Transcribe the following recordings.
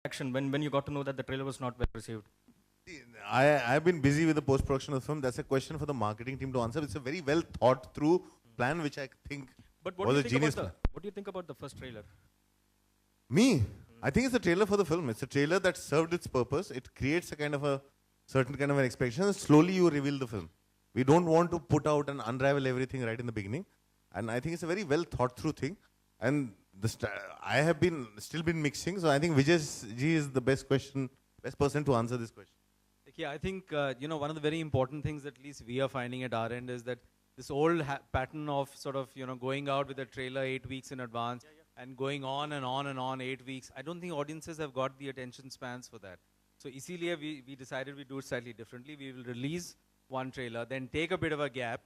reaction when you got to know that the trailer was not well received? I've been busy with the post production of the film. That's a question for the marketing team to answer. It's a very well thought through plan, which I think But what was do a you think genius about plan. what do you think about the first trailer? Me, I think it's a trailer for the film. It's a trailer that served its purpose. It creates a kind of a certain kind of an expectation. And slowly you reveal the film. We don't want to put out and unravel everything right in the beginning. And I think it's a very well thought through thing. And I have still been mixing. So I think Vijay ji is the best person to answer this question. Yeah, I think one of the very important things that at least we are finding at our end is that this old pattern of sort of going out with a trailer 8 weeks in advance and going on and on and on 8 weeks. I don't think audiences have got the attention spans for that. So इसीलिए we decided we do it slightly differently. We will release one trailer, then take a bit of a gap,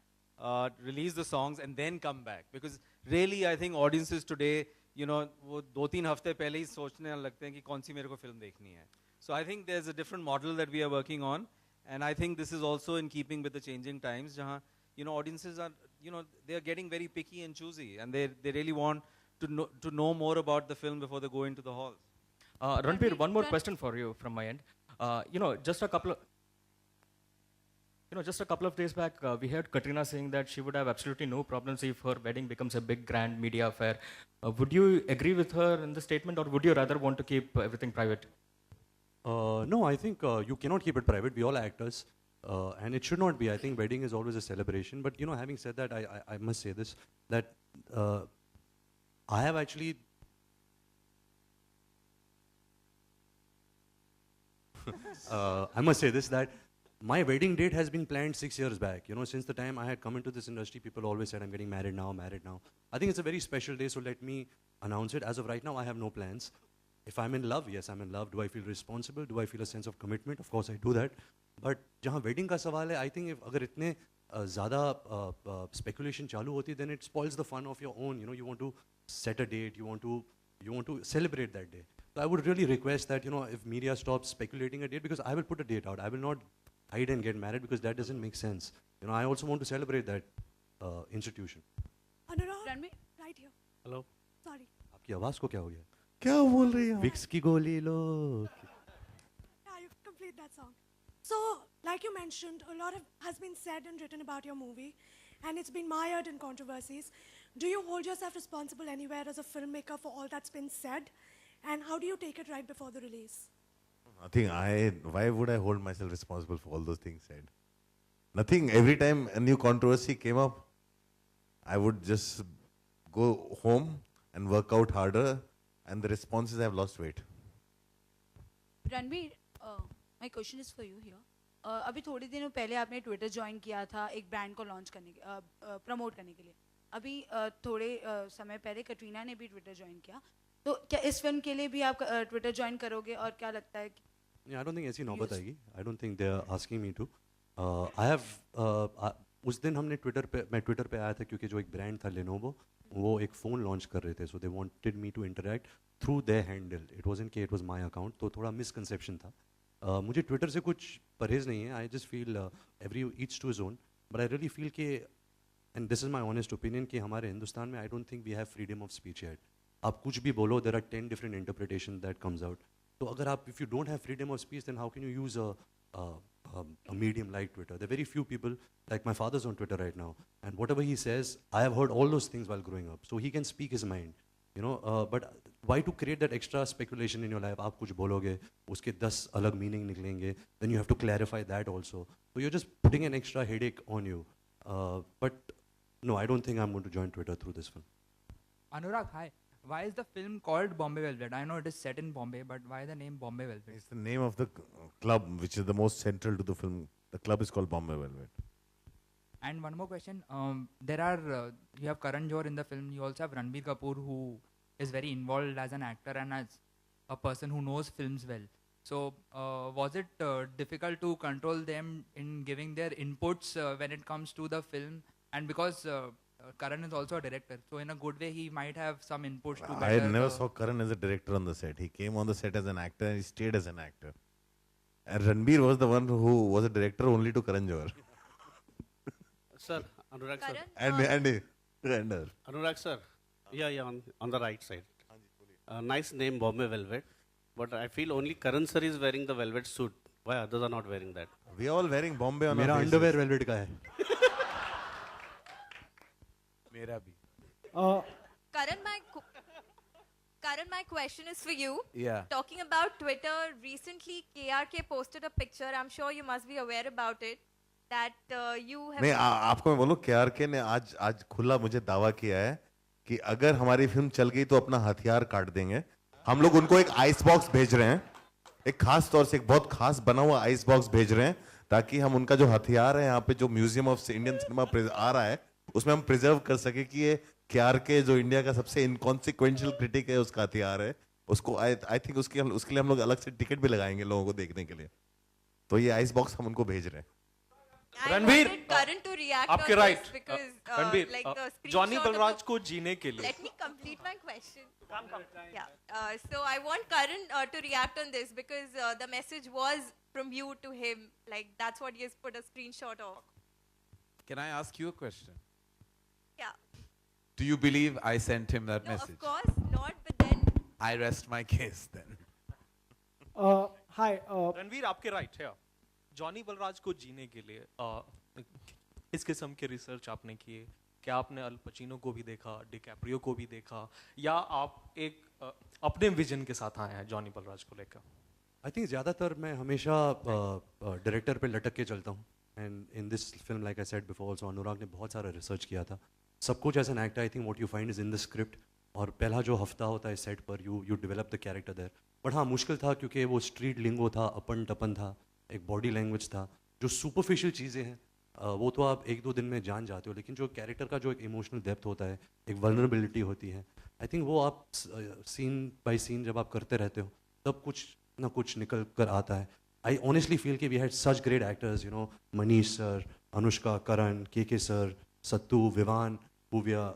release the songs, and then come back. Because really, I think audiences today, वो 2-3 हफ्ते पहले ही सोचने लगते हैं कि कौन सी मेरे को फिल्म देखनी है. So I think there's a different model that we are working on, and I think this is also in keeping with the changing times. जहाँ audiences are they are getting very picky and choosy, and they really want to know more about the film before they go into the halls. Ranveer, one more question for you from my end. Just a couple of days back, we heard Katrina saying that she would have absolutely no problems if her wedding becomes a big grand media affair. Would you agree with her in the statement, or would you rather want to keep everything private? No, I think you cannot keep it private. We all are actors, and it should not be. I think wedding is always a celebration. But having said that, I must say this, that I have actually I must say this, that my wedding date has been planned 6 years back. Since the time I had come into this industry, people always said, I'm getting married now, married now. I think it's a very special day, so let me announce it. As of right now, I have no plans. If I'm in love, yes, I'm in love. Do I feel responsible? Do I feel a sense of commitment? Of course, I do that. But जहाँ wedding का सवाल है, I think if अगर इतने ज़्यादा speculation चालू होती, then it spoils the fun of your own. You want to set a date. You want to celebrate that day. So I would really request that if media stops speculating a date, because I will put a date out. I will not hide and get married because that doesn't make sense. I also want to celebrate that institution. Anurag, right here. Hello. Sorry. आपकी आवाज़ को क्या हो गया? क्या बोल रही है? विक्स की गोली लो. Yeah, you complete that song. So, like you mentioned, a lot has been said and written about your movie, and it's been mired in controversies. Do you hold yourself responsible anywhere as a filmmaker for all that's been said? And how do you take it right before the release? Why would I hold myself responsible for all those things said? Nothing. Every time a new controversy came up, I would just go home and work out harder, and the responses have lost weight. Ranveer, my question is for you here. अभी थोड़े दिनों पहले आपने Twitter join किया था एक brand को launch करने प्रमोट करने के लिए. अभी थोड़े समय पहले कटरीना ने भी ट्विटर ज्वाइन किया. तो क्या इस फिल्म के लिए भी आप ट्विटर ज्वाइन करोगे, और क्या लगता है? I don't think ऐसी नौबत आएगी. I don't think they are asking me to. उस दिन मैं ट्विटर पे आया था क्योंकि जो एक ब्रांड था लेनोवो, वो एक फ़ोन लॉन्च कर रहे थे. So they wanted me to interact through their handle. It wasn't कि इट वाज माय अकाउंट. तो थोड़ा मिसकंसेप्शन था. मुझे ट्विटर से कुछ परहेज़ नहीं है. I just feel each to his own. But I really feel कि, and this is my honest opinion, कि हमारे हिंदुस्तान में I don't think we have freedom of speech yet. आप कुछ भी बोलो, there are 10 different interpretation that comes out. तो अगर आप, if you don't have freedom of speech, then how can you use a medium like Twitter? There are very few people, like my father's on Twitter right now, and whatever he says, I have heard all those things while growing up. So he can speak his mind, but why to create that extra speculation in your life? आप कुछ बोलोगे, उसके 10 अलग meaning निकलेंगे, then you have to clarify that also. So you're just putting an extra headache on you. But no, I don't think I'm going to join Twitter through this film. Anurag, hi. Why is the film called Bombay Velvet? I know it is set in Bombay, but why the name Bombay Velvet? It's the name of the club, which is the most central to the film. The club is called Bombay Velvet. And one more question. You have Karan Johar in the film. You also have Ranbir Kapoor, who is very involved as an actor and as a person who knows films well. So was it difficult to control them in giving their inputs when it comes to the film? And because Karan is also a director, so in a good way he might have some inputs to better. I never saw Karan as a director on the set. He came on the set as an actor and he stayed as an actor. And Ranbir was the one who was a director only to Karan Johar. Sir, Anurag sir. And Anurag sir. Yeah, on the right side. Nice name, Bombay Velvet. but I feel only Karan sir is wearing the velvet suit. Why others are not wearing that? We are all wearing Bombay on मेरा our faces. Underwear velvet का है. मेरा भी. Karan, my question is for you. Yeah. Talking about Twitter, recently KRK posted a picture. I'm sure you must be aware about it. That you have. नहीं आपको मैं बोलूं KRK ने आज खुला मुझे दावा किया है कि अगर हमारी फिल्म चल गई तो अपना हथियार काट देंगे. हम लोग उनको एक आइस बॉक्स भेज रहे हैं, एक खास तौर से एक बहुत खास बना हुआ आइस बॉक्स भेज रहे हैं ताकि हम उनका जो हथियार है यहाँ पे जो म्यूजियम ऑफ इंडियन सिनेमा आ रहा है उसमें हम प्रिजर्व कर सके कि ये KRK जो इंडिया का सबसे इनकॉन्सिक्वेंशियल क्रिटिक है उसका हथियार है. उसको आई थिंक उसके लिए हम लोग अलग से टिकट भी लगाएंगे लोगों को देखने के लिए. तो ये आइस बॉक्स हम उनको भेज रहे हैं. रणवीर, Karan to react आपके on right. this because Ranveer, like the Johnny screenshot of Balraj the- को जीने के लिए. Let me complete my question. Yeah. So I want Karan to react on this because the message was from you to him. Like that's what he has put a screenshot of. Can I ask you a question? Yeah. Do you believe I sent him that No, message? of course not. But then I rest my case then. Hi. Ranveer आपके right है. Johnny Balraj को जीने के लिए इस किस्म के research आपने किए. क्या आपने अल पचिनो को भी देखा, डिकैप्रियो को भी देखा, या आप एक अपने विजन के साथ आए हैं जॉनी बलराज को लेकर? आई थिंक ज़्यादातर मैं हमेशा डायरेक्टर पे लटक के चलता हूँ. And in this film like I said before also Anurag ने बहुत सारा रिसर्च किया था. सब कुछ as an actor I think what you find is in the script. और पहला जो हफ्ता होता है सेट पर you develop the character there. But हाँ मुश्किल था क्योंकि वो स्ट्रीट लिंगो था, अपन टपन था, एक बॉडी लैंग्वेज था. जो सुपरफिशियल चीज़ें हैं वो तो आप एक दो दिन में जान जाते हो, लेकिन जो कैरेक्टर का जो एक इमोशनल डेप्थ होता है, एक वल्नरेबिलिटी होती है, आई थिंक वो आप सीन बाय सीन जब आप करते रहते हो तब कुछ ना कुछ निकल कर आता है. आई ऑनेस्टली फील कि we had such great actors, you know, Manish sir, Anushka, Karan, K sir, sattu, Vivaan, भूविया,